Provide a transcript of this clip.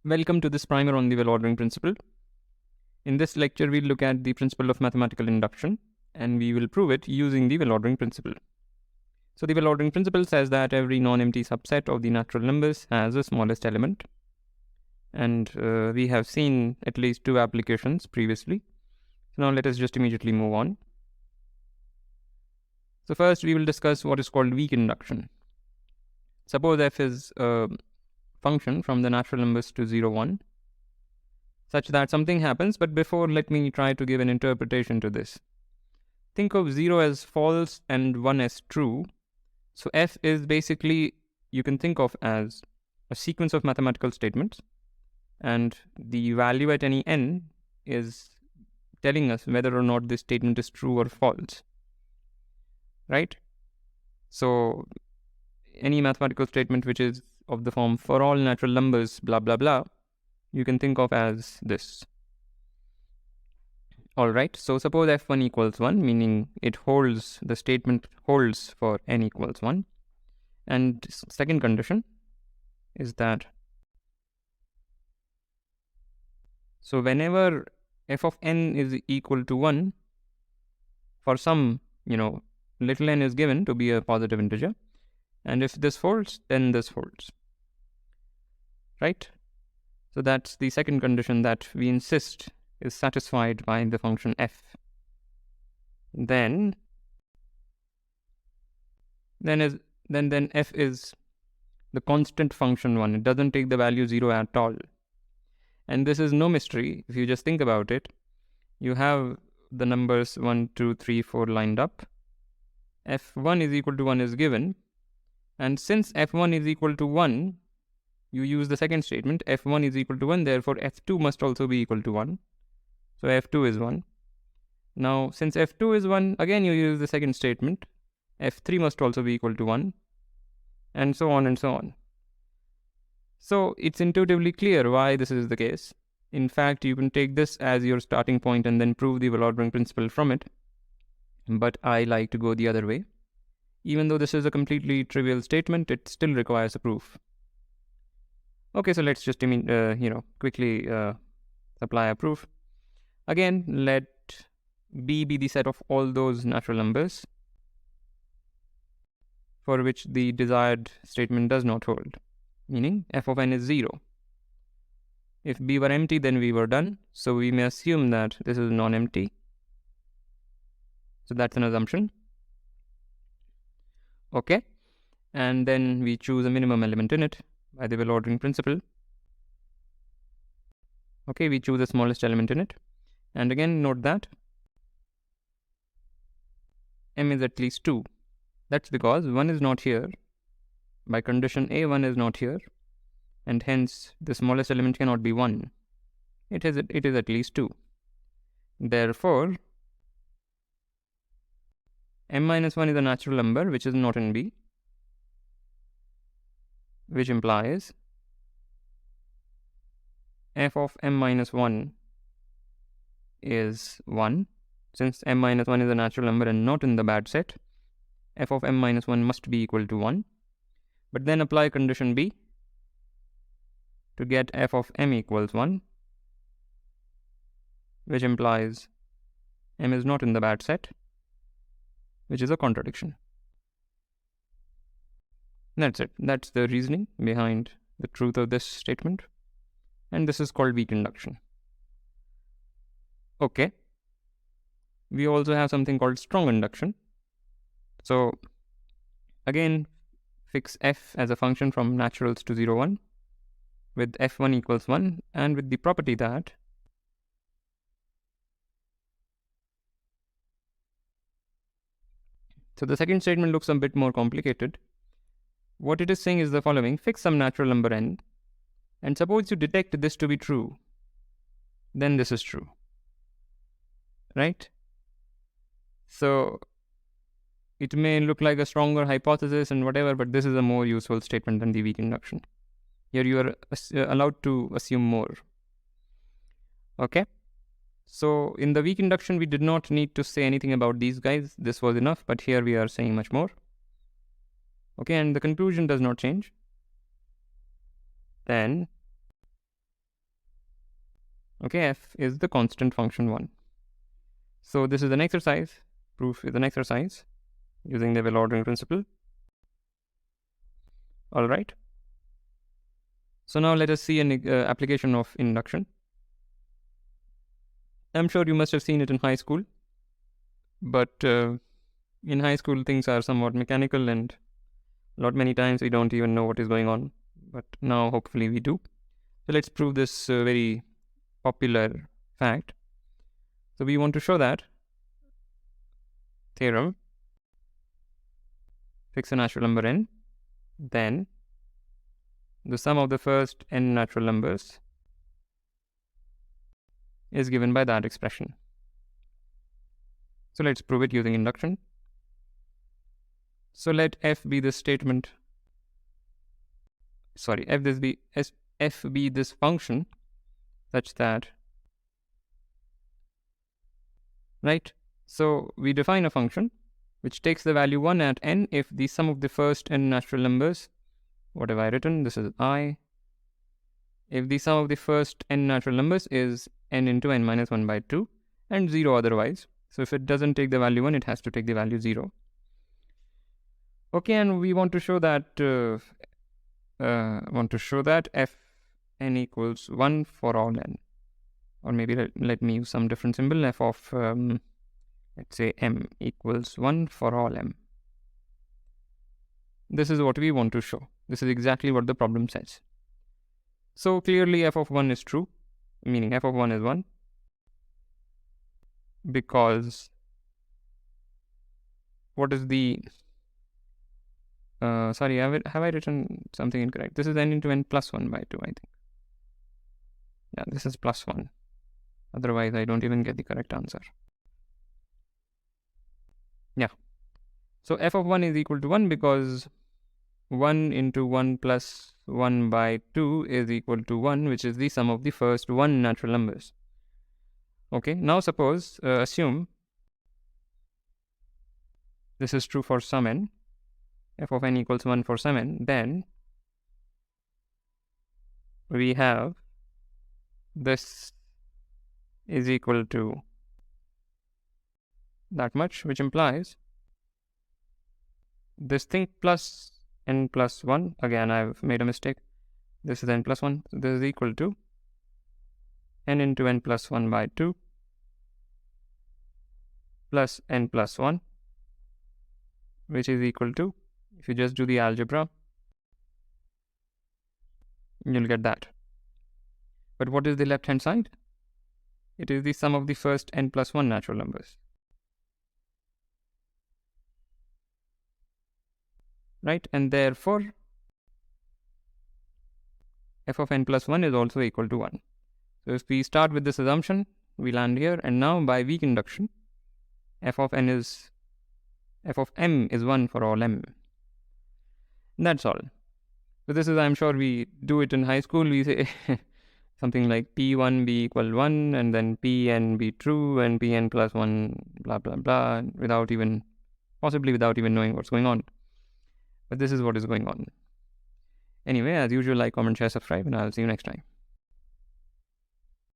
Welcome to this primer on the well-ordering principle. In this lecture, we'll look at the principle of mathematical induction, and we will prove it using the well-ordering principle. So the well-ordering principle says that every non-empty subset of the natural numbers has a smallest element. And we have seen at least two applications previously. So now let us just immediately move on. So first, we will discuss what is called weak induction. Suppose f is a function from the natural numbers to 0, 1, such that something happens, but before, let me try to give an interpretation to this. Think of 0 as false and 1 as true. So f is basically, you can think of as a sequence of mathematical statements, and the value at any n is telling us whether or not this statement is true or false, right? So any mathematical statement which is of the form for all natural numbers blah blah blah, you can think of as this. Alright, so suppose f1 equals 1, meaning it holds, the statement holds for n equals 1. And second condition is that, so whenever f of n is equal to 1, for some, little n is given to be a positive integer. And if this holds, then this holds. Right? So that's the second condition that we insist is satisfied by the function f. Then f is the constant function 1. It doesn't take the value 0 at all. And this is no mystery. If you just think about it, you have the numbers 1, 2, 3, 4 lined up. f1 is equal to 1 is given. And since f1 is equal to 1, you use the second statement, f1 is equal to 1, therefore f2 must also be equal to 1. So f2 is 1. Now, since f2 is 1, again you use the second statement, f3 must also be equal to 1, and so on and so on. So it's intuitively clear why this is the case. In fact, you can take this as your starting point and then prove the well-ordering principle from it. But I like to go the other way. Even though this is a completely trivial statement, it still requires a proof. Okay, so let's just quickly apply a proof. Again, let B be the set of all those natural numbers for which the desired statement does not hold, meaning f of n is 0. If B were empty, then we were done. So we may assume that this is non-empty. So that's an assumption. Okay, and then we choose a minimum element in it by the well-ordering principle. Okay, we choose the smallest element in it. And again, note that m is at least 2. That's because 1 is not here. By condition A, 1 is not here. And hence, the smallest element cannot be 1. It is at least 2. Therefore, m minus 1 is a natural number which is not in B, which implies f of m minus 1 is 1. Since m minus 1 is a natural number and not in the bad set, f of m minus 1 must be equal to 1. But then apply condition B to get f of m equals 1, which implies m is not in the bad set, which is a contradiction. That's it. That's the reasoning behind the truth of this statement. And this is called weak induction. Okay. We also have something called strong induction. So again, fix f as a function from naturals to 0, 1 with f1 equals 1 and with the property that so the second statement looks a bit more complicated. What it is saying is the following: fix some natural number n, and suppose you detect this to be true, then this is true, right? So it may look like a stronger hypothesis and whatever, but this is a more useful statement than the weak induction. Here you are allowed to assume more. Okay? So in the weak induction, we did not need to say anything about these guys. This was enough, but here we are saying much more. Okay, and the conclusion does not change. Then Okay, f is the constant function 1. So this is an exercise. Proof is an exercise using the well ordering principle. All right. So now let us see an application of induction. I'm sure you must have seen it in high school, but in high school things are somewhat mechanical and many times we don't even know what is going on. But now hopefully we do. So let's prove this very popular fact. So we want to show that theorem, fix a natural number n, then the sum of the first n natural numbers is given by that expression. So let's prove it using induction. So let f be this statement. Sorry, f be this function such that, right? So we define a function which takes the value 1 at n if the sum of the first n natural numbers, what have I written? This is I. If the sum of the first n natural numbers is n into n minus 1 by 2 and 0 otherwise. So if it doesn't take the value 1, it has to take the value 0. Okay, and we want to show that f n equals 1 for all n. Or maybe let me use some different symbol. F of, let's say m equals 1 for all m. This is what we want to show. This is exactly what the problem says. So clearly f of 1 is true, meaning f of 1 is 1, because what is the, sorry, have I written something incorrect? This is n into n plus 1 by 2, I think. Yeah, this is plus 1. Otherwise, I don't even get the correct answer. Yeah. So f of 1 is equal to 1 because 1 into 1 plus 1 by 2 is equal to 1, which is the sum of the first 1 natural numbers. Okay, now suppose, assume this is true for some n, f of n equals 1 for some n, then we have this is equal to that much, which implies this thing plus n plus 1, again I've made a mistake, this is n plus 1, so this is equal to n into n plus 1 by 2 plus n plus 1, which is equal to, if you just do the algebra, you'll get that. But what is the left hand side? It is the sum of the first n plus 1 natural numbers. Right? And therefore, f of n plus 1 is also equal to 1. So if we start with this assumption, we land here, and now by weak induction, f of m is 1 for all m. That's all. So this is, I'm sure we do it in high school, we say something like p1 be equal 1 and then pn be true and pn plus 1 blah blah blah, possibly without even knowing what's going on. But this is what is going on. Anyway, as usual, like, comment, share, subscribe, and I'll see you next time.